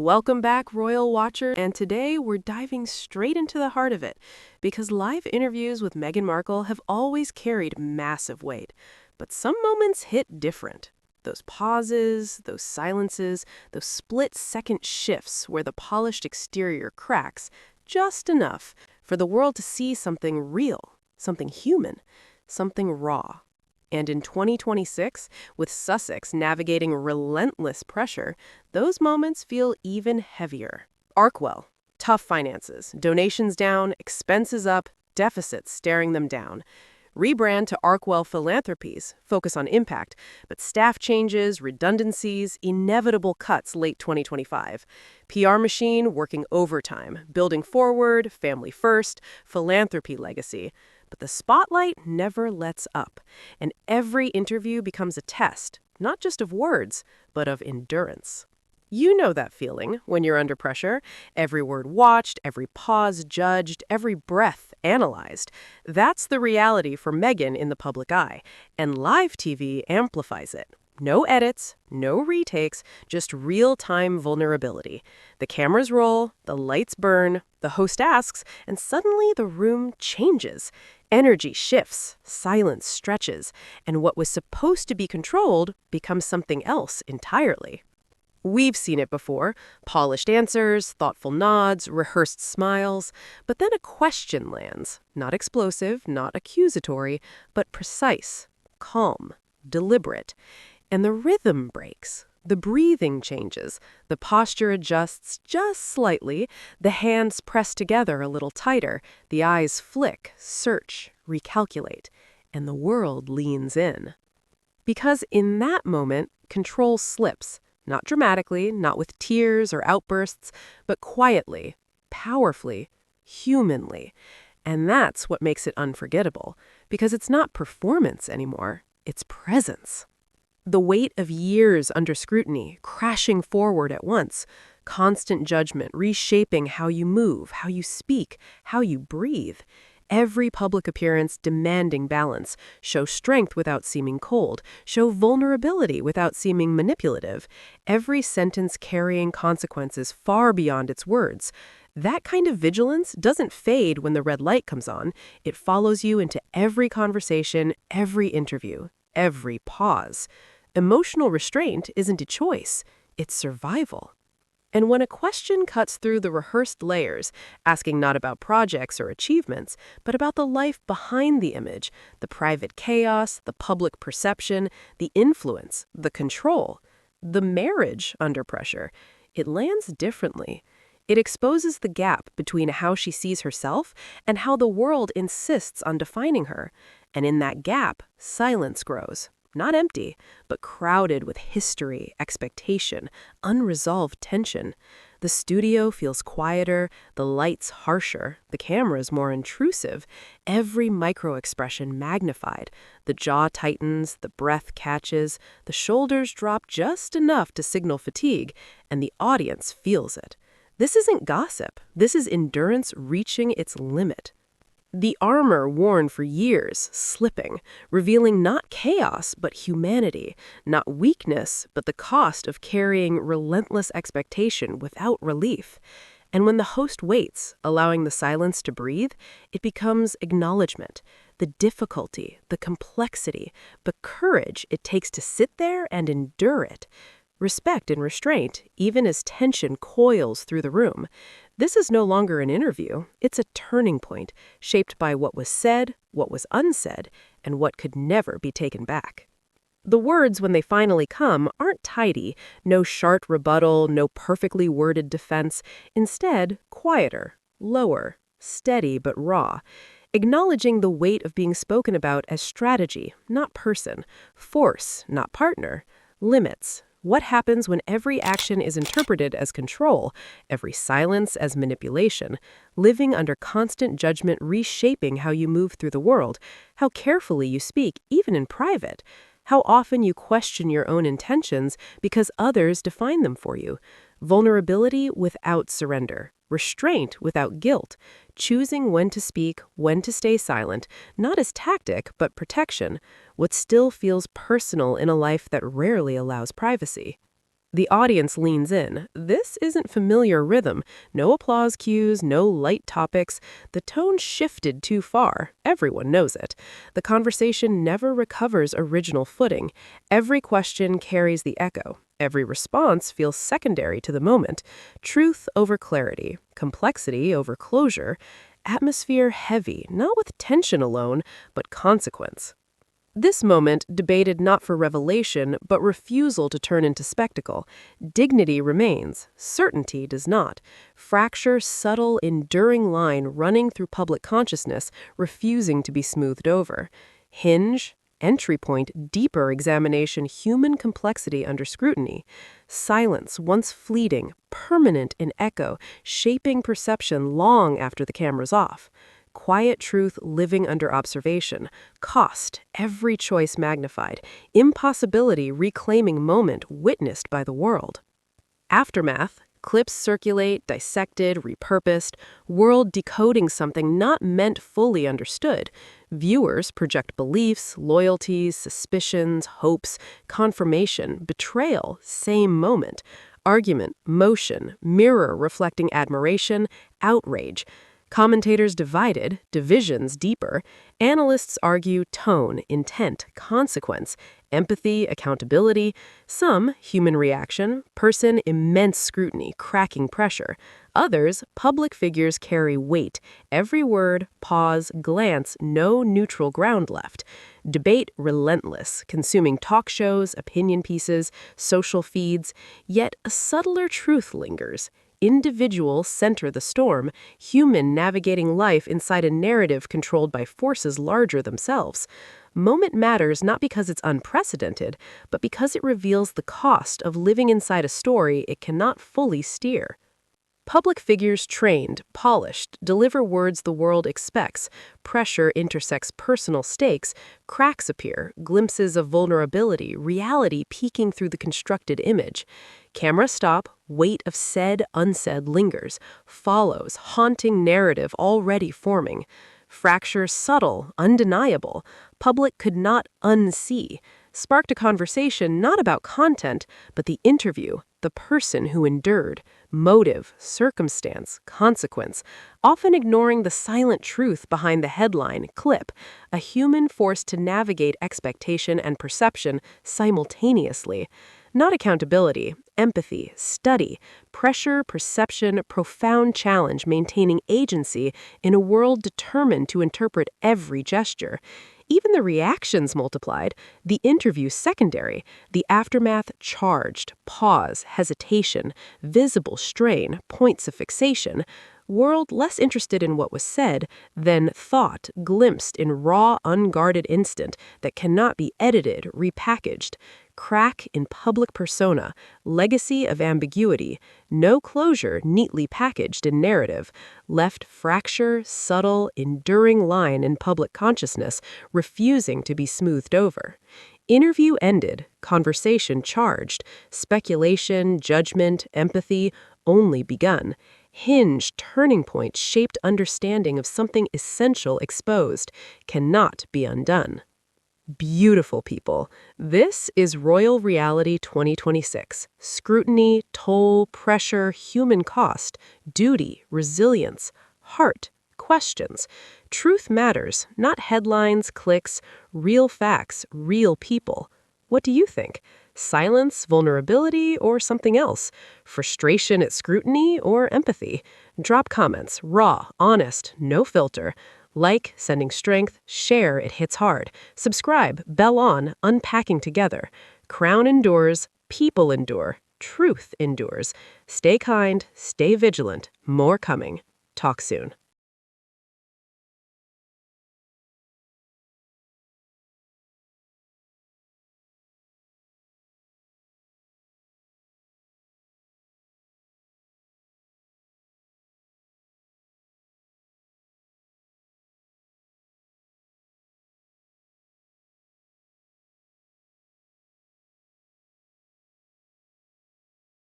Welcome back, Royal Watcher, and today we're diving straight into the heart of it, because live interviews with Meghan Markle have always carried massive weight, but some moments hit different. Those pauses, those silences, those split-second shifts where the polished exterior cracks just enough for the world to see something real, something human, something raw. And in 2026, with Sussex navigating relentless pressure, those moments feel even heavier. Archewell, tough finances, donations down, expenses up, deficits staring them down. Rebrand to Archewell Philanthropies, focus on impact, but staff changes, redundancies, inevitable cuts late 2025. PR machine working overtime, building forward, family first, philanthropy legacy. But the spotlight never lets up, and every interview becomes a test, not just of words, but of endurance. You know that feeling when you're under pressure. Every word watched, every pause judged, every breath analyzed. That's the reality for Meghan in the public eye, and live TV amplifies it. No edits, no retakes, just real-time vulnerability. The cameras roll, the lights burn, the host asks, and suddenly the room changes. Energy shifts, silence stretches, and what was supposed to be controlled becomes something else entirely. We've seen it before, polished answers, thoughtful nods, rehearsed smiles, but then a question lands, not explosive, not accusatory, but precise, calm, deliberate. And the rhythm breaks, the breathing changes, the posture adjusts just slightly, the hands press together a little tighter, the eyes flick, search, recalculate, and the world leans in. Because in that moment, control slips. Not dramatically, not with tears or outbursts, but quietly, powerfully, humanly. And that's what makes it unforgettable, because it's not performance anymore, it's presence. The weight of years under scrutiny, crashing forward at once, constant judgment reshaping how you move, how you speak, how you breathe. Every public appearance demanding balance, show strength without seeming cold, show vulnerability without seeming manipulative, every sentence carrying consequences far beyond its words. That kind of vigilance doesn't fade when the red light comes on. It follows you into every conversation, every interview, every pause. Emotional restraint isn't a choice, it's survival. And when a question cuts through the rehearsed layers, asking not about projects or achievements, but about the life behind the image, the private chaos, the public perception, the influence, the control, the marriage under pressure, it lands differently. It exposes the gap between how she sees herself and how the world insists on defining her. And in that gap, silence grows. Not empty, but crowded with history, expectation, unresolved tension. The studio feels quieter, the lights harsher, the cameras more intrusive, every micro-expression magnified. The jaw tightens, the breath catches, the shoulders drop just enough to signal fatigue, and the audience feels it. This isn't gossip. This is endurance reaching its limit. The armor worn for years, slipping, revealing not chaos, but humanity, not weakness, but the cost of carrying relentless expectation without relief. And when the host waits, allowing the silence to breathe, it becomes acknowledgement, the difficulty, the complexity, the courage it takes to sit there and endure it. Respect and restraint, even as tension coils through the room. This is no longer an interview, it's a turning point, shaped by what was said, what was unsaid, and what could never be taken back. The words, when they finally come, aren't tidy, no sharp rebuttal, no perfectly worded defense. Instead, quieter, lower, steady but raw, acknowledging the weight of being spoken about as strategy, not person, force, not partner, limits. What happens when every action is interpreted as control, every silence as manipulation, living under constant judgment reshaping how you move through the world, how carefully you speak, even in private, how often you question your own intentions because others define them for you, vulnerability without surrender, restraint without guilt, choosing when to speak, when to stay silent, not as tactic, but protection, what still feels personal in a life that rarely allows privacy. The audience leans in. This isn't familiar rhythm. No applause cues, no light topics. The tone shifted too far. Everyone knows it. The conversation never recovers original footing. Every question carries the echo. Every response feels secondary to the moment. Truth over clarity, complexity over closure, atmosphere heavy, not with tension alone, but consequence. This moment debated not for revelation, but refusal to turn into spectacle. Dignity remains, certainty does not. Fracture, subtle, enduring line running through public consciousness, refusing to be smoothed over. Hinge, entry point, deeper examination, human complexity under scrutiny. Silence, once fleeting, permanent in echo, shaping perception long after the camera's off. Quiet truth living under observation. Cost, every choice magnified. Impossibility reclaiming moment witnessed by the world. Aftermath, clips circulate, dissected, repurposed, world decoding something not meant fully understood. Viewers project beliefs, loyalties, suspicions, hopes, confirmation, betrayal, same moment. Argument, motion, mirror reflecting admiration, outrage. Commentators divided, divisions deeper. Analysts argue tone, intent, consequence, empathy, accountability. Some, human reaction, person, immense scrutiny, cracking pressure. Others, public figures carry weight. Every word, pause, glance, no neutral ground left. Debate relentless, consuming talk shows, opinion pieces, social feeds. Yet a subtler truth lingers. Individuals center the storm, human navigating life inside a narrative controlled by forces larger themselves. Moment matters not because it's unprecedented, but because it reveals the cost of living inside a story it cannot fully steer. Public figures trained, polished, deliver words the world expects. Pressure intersects personal stakes. Cracks appear, glimpses of vulnerability, reality peeking through the constructed image. Camera stop, weight of said, unsaid lingers. Follows, haunting narrative already forming. Fracture subtle, undeniable. Public could not unsee. Sparked a conversation not about content, but the interview, the person who endured. Motive, circumstance, consequence, often ignoring the silent truth behind the headline, clip, a human forced to navigate expectation and perception simultaneously. Not accountability, empathy, study, pressure, perception, profound challenge maintaining agency in a world determined to interpret every gesture. Even the reactions multiplied, the interview secondary, the aftermath charged, pause, hesitation, visible strain, points of fixation, world less interested in what was said than thought glimpsed in raw, unguarded instant that cannot be edited, repackaged. Crack in public persona, legacy of ambiguity, no closure neatly packaged in narrative, left fracture, subtle, enduring line in public consciousness, refusing to be smoothed over. Interview ended, conversation charged, speculation, judgment, empathy only begun. Hinge, turning point, shaped understanding of something essential exposed, cannot be undone. Beautiful people, this is Royal Reality 2026. Scrutiny, toll, pressure, human cost, duty, resilience, heart, questions. Truth matters, not headlines, clicks, real facts, real people. What do you think? Silence, vulnerability, or something else? Frustration at scrutiny or empathy? Drop comments, raw, honest, no filter. Like, sending strength, share, it hits hard. Subscribe, bell on, unpacking together. Crown endures, people endure, truth endures. Stay kind, stay vigilant, more coming. Talk soon.